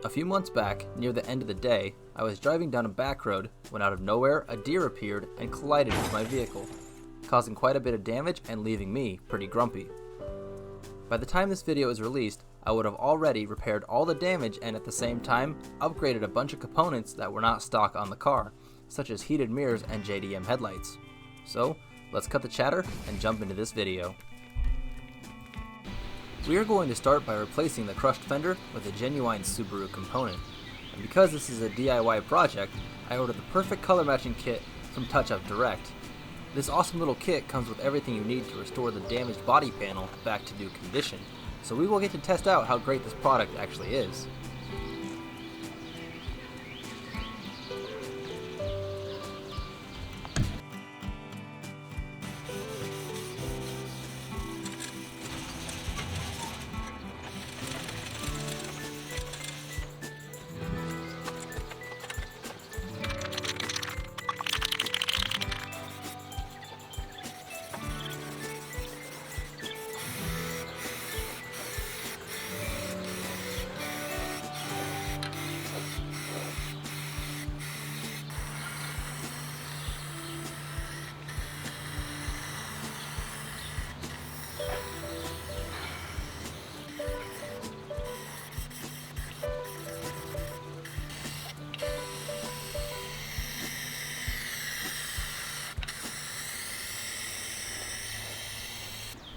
A few months back, near the end of the day, I was driving down a back road when out of nowhere a deer appeared and collided with my vehicle, causing quite a bit of damage and leaving me pretty grumpy. By the time this video is released, I would have already repaired all the damage and at the same time upgraded a bunch of components that were not stock on the car, such as heated mirrors and JDM headlights. So, let's cut the chatter and jump into this video. We are going to start by replacing the crushed fender with a genuine Subaru component. And because this is a DIY project, I ordered the perfect color matching kit from TouchUp Direct. This awesome little kit comes with everything you need to restore the damaged body panel back to new condition, so we will get to test out how great this product actually is.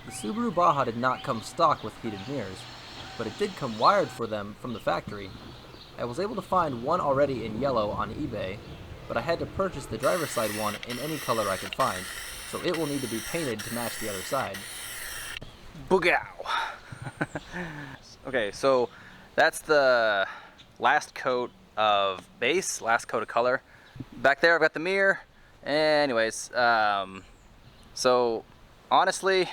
The Subaru Baja did not come stock with heated mirrors, but it did come wired for them from the factory. I was able to find one already in yellow on eBay, but I had to purchase the driver's side one in any color I could find, so it will need to be painted to match the other side. Boogow! Okay, so that's the last coat of base, last coat of color. Back there I've got the mirror. Anyways, so honestly,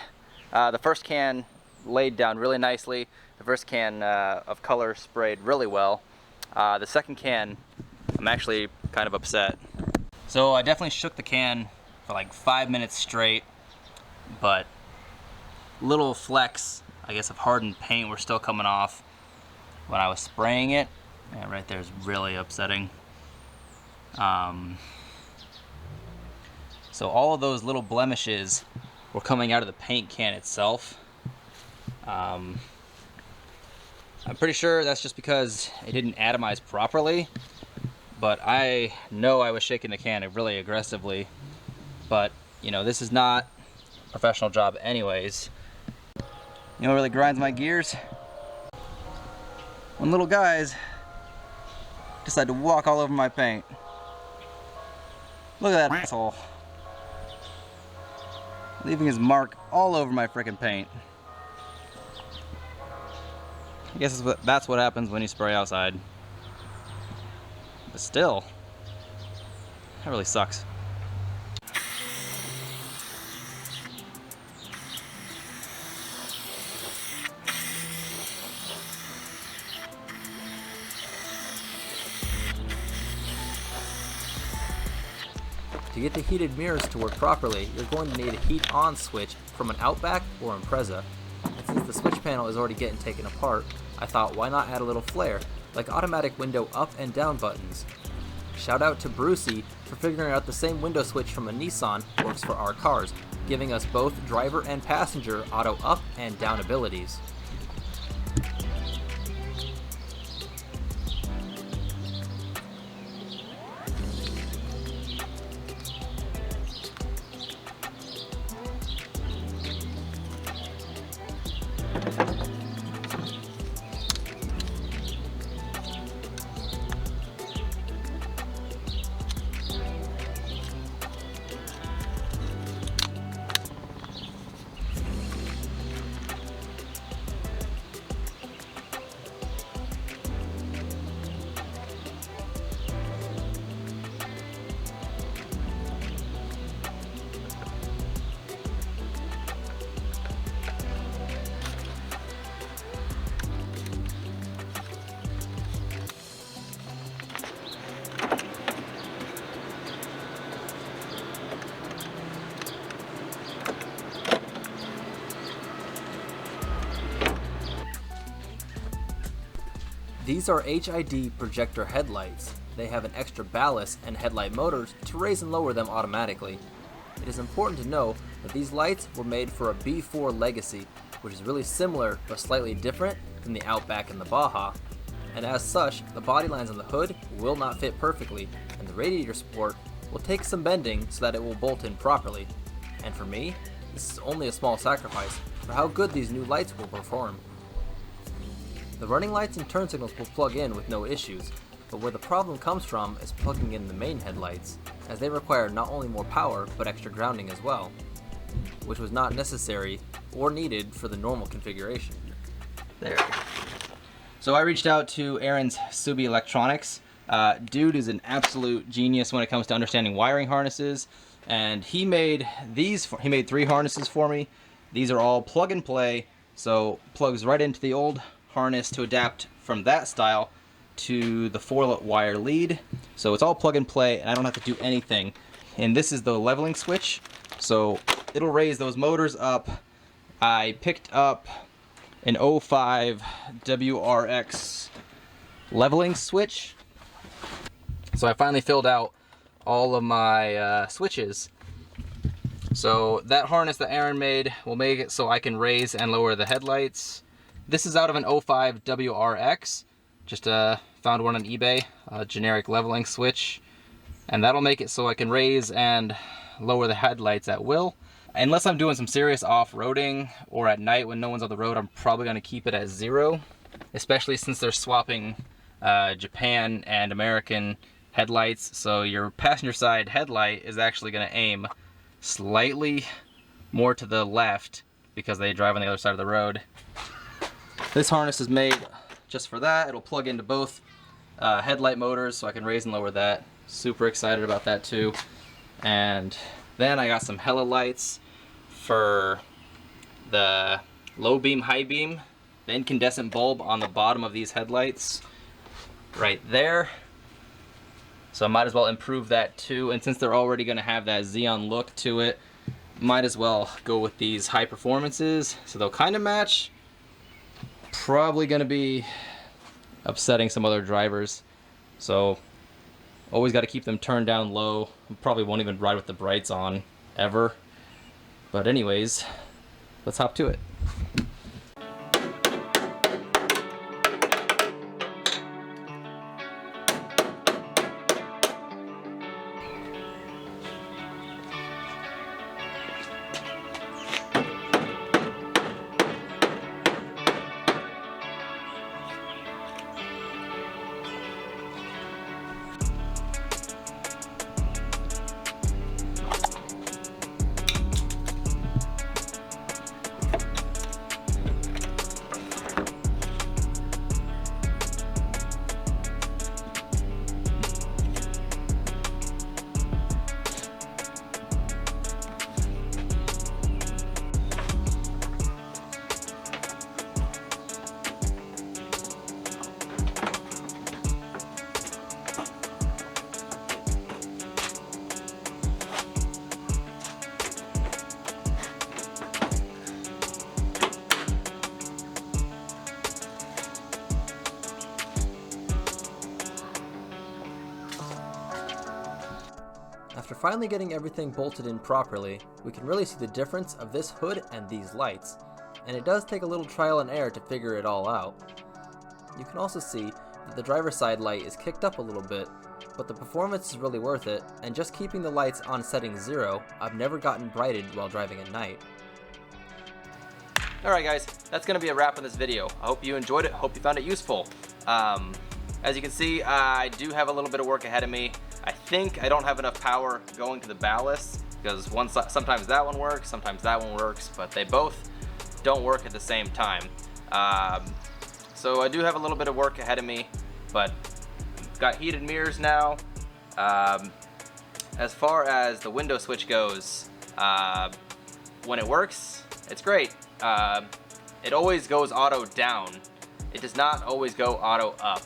the first can laid down really nicely. The first can of color sprayed really well. The second can, I'm actually kind of upset. So I definitely shook the can for like 5 minutes straight, but little flecks, I guess, of hardened paint were still coming off when I was spraying it. Yeah, right there is really upsetting. So all of those little blemishes were coming out of the paint can itself. I'm pretty sure that's just because it didn't atomize properly, but I know I was shaking the can really aggressively. But, you know, this is not a professional job anyways. You know what really grinds my gears? When little guys decide to walk all over my paint. Look at that asshole. Leaving his mark all over my frickin' paint. I guess that's what happens when you spray outside. But still, that really sucks. To get the heated mirrors to work properly, you're going to need a heat on switch from an Outback or Impreza. And since the switch panel is already getting taken apart, I thought why not add a little flair, like automatic window up and down buttons. Shout out to Brucey for figuring out the same window switch from a Nissan works for our cars, giving us both driver and passenger auto up and down abilities. These are HID projector headlights. They have an extra ballast and headlight motors to raise and lower them automatically. It is important to know that these lights were made for a B4 Legacy, which is really similar but slightly different than the Outback and the Baja, and as such, the body lines on the hood will not fit perfectly, and the radiator support will take some bending so that it will bolt in properly. And for me, this is only a small sacrifice for how good these new lights will perform. The running lights and turn signals will plug in with no issues, but where the problem comes from is plugging in the main headlights, as they require not only more power but extra grounding as well, which was not necessary or needed for the normal configuration. There. So I reached out to Aaron's Subi Electronics. Dude is an absolute genius when it comes to understanding wiring harnesses, and he made 3 harnesses for me. These are all plug and play, so plugs right into the old harness to adapt from that style to the 4-wire lead. So it's all plug and play, and I don't have to do anything. And this is the leveling switch, so it'll raise those motors up. I picked up an 05 WRX leveling switch. So I finally filled out all of my switches. So that harness that Aaron made will make it so I can raise and lower the headlights. This is out of an 05 WRX. Just found one on eBay, a generic leveling switch. And that'll make it so I can raise and lower the headlights at will. Unless I'm doing some serious off-roading or at night when no one's on the road, I'm probably going to keep it at 0. Especially since they're swapping Japan and American headlights. So your passenger side headlight is actually going to aim slightly more to the left because they drive on the other side of the road. This harness is made just for that. It'll plug into both headlight motors so I can raise and lower that. Super excited about that too. And then I got some Hella lights for the low beam, high beam, the incandescent bulb on the bottom of these headlights right there. So I might as well improve that too. And since they're already going to have that Xeon look to it, might as well go with these high performances. So they'll kind of match. Probably going to be upsetting some other drivers. So always got to keep them turned down low. Probably won't even ride with the brights on ever. But anyways, let's hop to it. After finally getting everything bolted in properly, we can really see the difference of this hood and these lights, and it does take a little trial and error to figure it all out. You can also see that the driver's side light is kicked up a little bit, but the performance is really worth it, and just keeping the lights on setting 0, I've never gotten brighted while driving at night. Alright guys, that's going to be a wrap on this video. I hope you enjoyed it, hope you found it useful. As you can see, I do have a little bit of work ahead of me. I think I don't have enough power going to the ballast because sometimes that one works, sometimes that one works, but they both don't work at the same time. So I do have a little bit of work ahead of me, but got heated mirrors now. As far as the window switch goes, when it works, it's great. It always goes auto down. It does not always go auto up.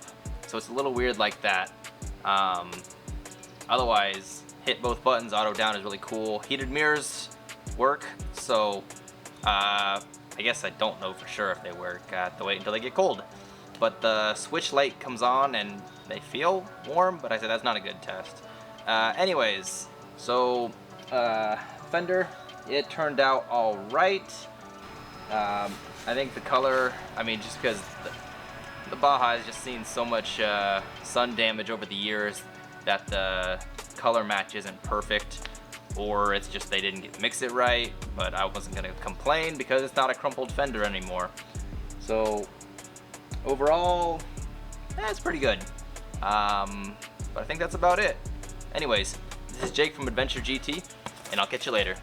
So it's a little weird like that. Otherwise, hit both buttons, auto down is really cool. Heated mirrors work, so I guess I don't know for sure if they work. I have to wait until they get cold. but the switch light comes on and they feel warm, but I said that's not a good test. Anyways, so fender, it turned out all right. I think the color, I mean, just because the Baja has just seen so much sun damage over the years that the color match isn't perfect, or it's just they didn't mix it right, but I wasn't going to complain because it's not a crumpled fender anymore. So overall, it's pretty good. But I think that's about it. Anyways, this is Jake from Adventure GT, and I'll catch you later.